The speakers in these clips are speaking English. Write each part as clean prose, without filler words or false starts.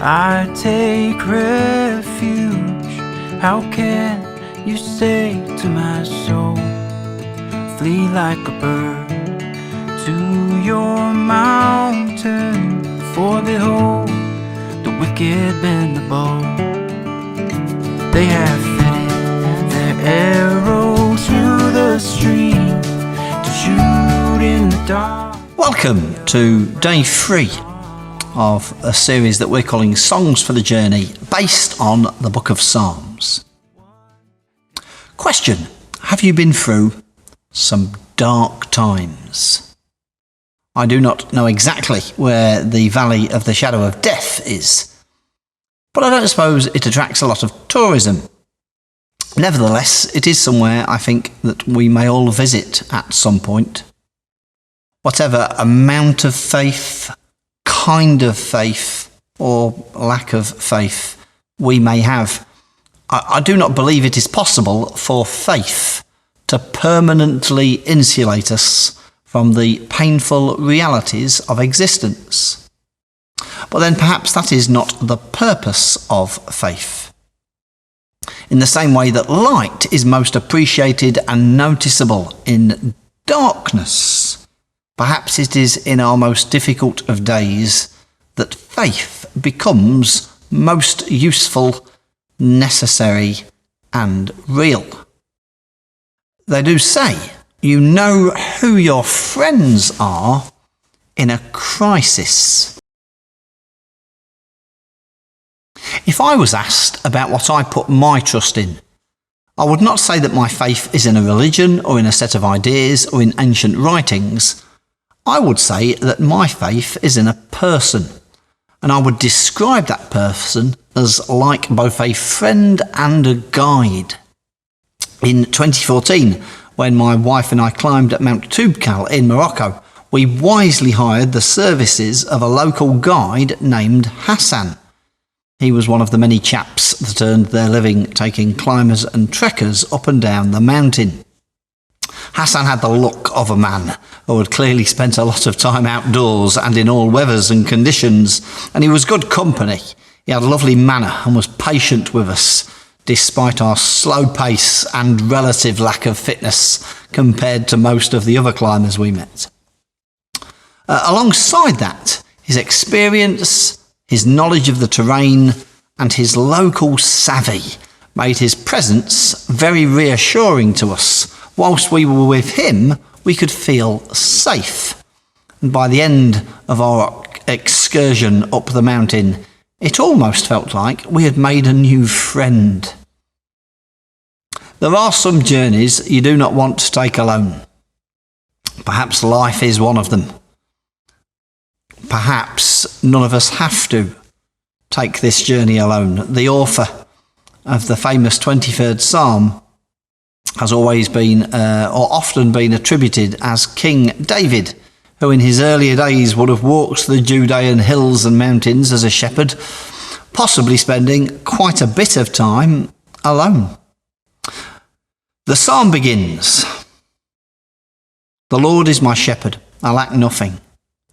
I take refuge. How can you say to my soul, flee like a bird to your mountain? For behold, the wicked bend the bow. They have fitted their arrow to the stream to shoot in the dark. Welcome to day 3 of a series that we're calling Songs for the Journey, based on the Book of Psalms. Question: have you been through some dark times? I do not know exactly where the Valley of the Shadow of Death is, but I don't suppose it attracts a lot of tourism. Nevertheless, it is somewhere I think that we may all visit at some point. Whatever amount of faith, kind of faith, or lack of faith we may have, I do not believe it is possible for faith to permanently insulate us from the painful realities of existence. But then perhaps that is not the purpose of faith. In the same way that light is most appreciated and noticeable in darkness, perhaps it is in our most difficult of days that faith becomes most useful, necessary, and real. They do say you know who your friends are in a crisis. If I was asked about what I put my trust in, I would not say that my faith is in a religion or in a set of ideas or in ancient writings. I would say that my faith is in a person, and I would describe that person as like both a friend and a guide. In 2014, when my wife and I climbed at Mount Toubkal in Morocco, we wisely hired the services of a local guide named Hassan. He was one of the many chaps that earned their living taking climbers and trekkers up and down the mountain. Hassan had the look of a man who had clearly spent a lot of time outdoors and in all weathers and conditions, and he was good company. He had a lovely manner and was patient with us, despite our slow pace and relative lack of fitness compared to most of the other climbers we met. Alongside that, his experience, his knowledge of the terrain, and his local savvy made his presence very reassuring to us. Whilst we were with him, we could feel safe. And by the end of our excursion up the mountain, it almost felt like we had made a new friend. There are some journeys you do not want to take alone. Perhaps life is one of them. Perhaps none of us have to take this journey alone. The author of the famous 23rd Psalm has always been, or often been attributed as King David, who in his earlier days would have walked the Judean hills and mountains as a shepherd, possibly spending quite a bit of time alone. The psalm begins, "The Lord is my shepherd, I lack nothing.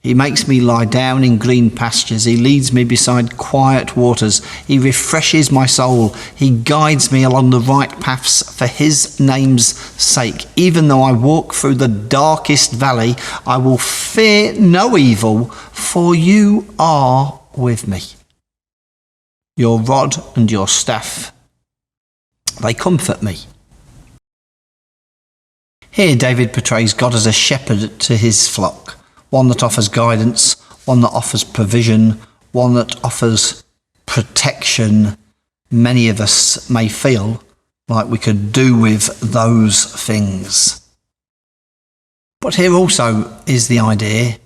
He makes me lie down in green pastures. He leads me beside quiet waters. He refreshes my soul. He guides me along the right paths for his name's sake. Even though I walk through the darkest valley, I will fear no evil, for you are with me. Your rod and your staff, they comfort me." Here David portrays God as a shepherd to his flock. One that offers guidance, one that offers provision, one that offers protection. Many of us may feel like we could do with those things. But here also is the idea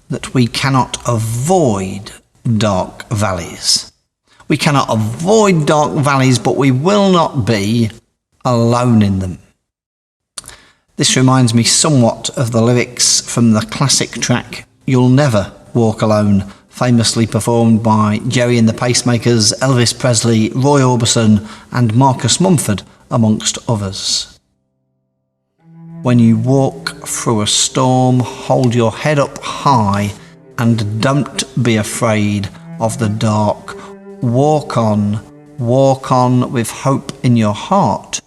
that we cannot avoid dark valleys. We cannot avoid dark valleys, but we will not be alone in them. This reminds me somewhat of the lyrics from the classic track "You'll Never Walk Alone," famously performed by Gerry and the Pacemakers, Elvis Presley, Roy Orbison and Marcus Mumford, amongst others. When you walk through a storm, hold your head up high and don't be afraid. of the dark. Walk on with hope in your heart.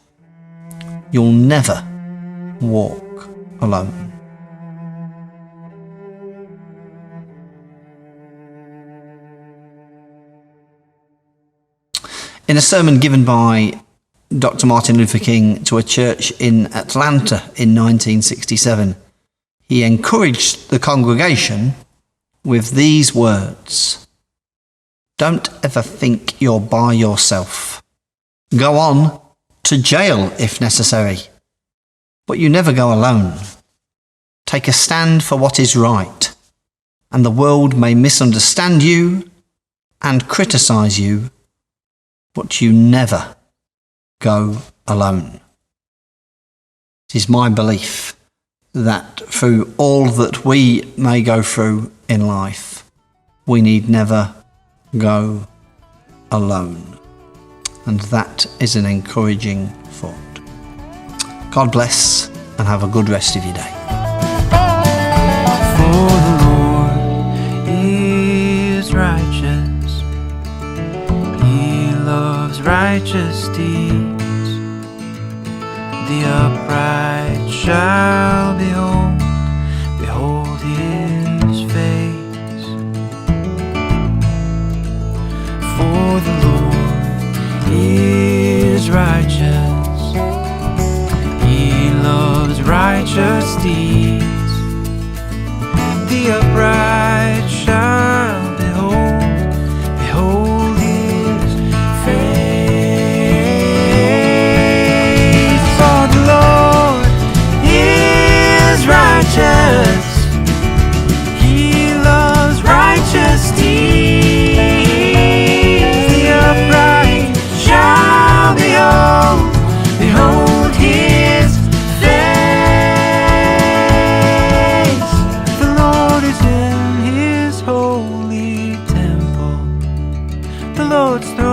You'll never walk alone. In a sermon given by Dr. Martin Luther King to a church in Atlanta in 1967, he encouraged the congregation with these words: "Don't ever think you're by yourself. Go on to jail if necessary, but you never go alone. Take a stand for what is right, and the world may misunderstand you and criticize you, but you never go alone." It is my belief that through all that we may go through in life, we need never go alone. And that is an encouraging thought. God bless and have a good rest of your day. For the Lord is righteous. He loves righteous deeds. The upright shall behold his face. For the Lord is righteous. He loves righteous deeds. The upright shall behold his face. For the Lord is righteous. He loves righteous deeds. The upright shall behold his face. The Lord is in his holy temple. The Lord's throne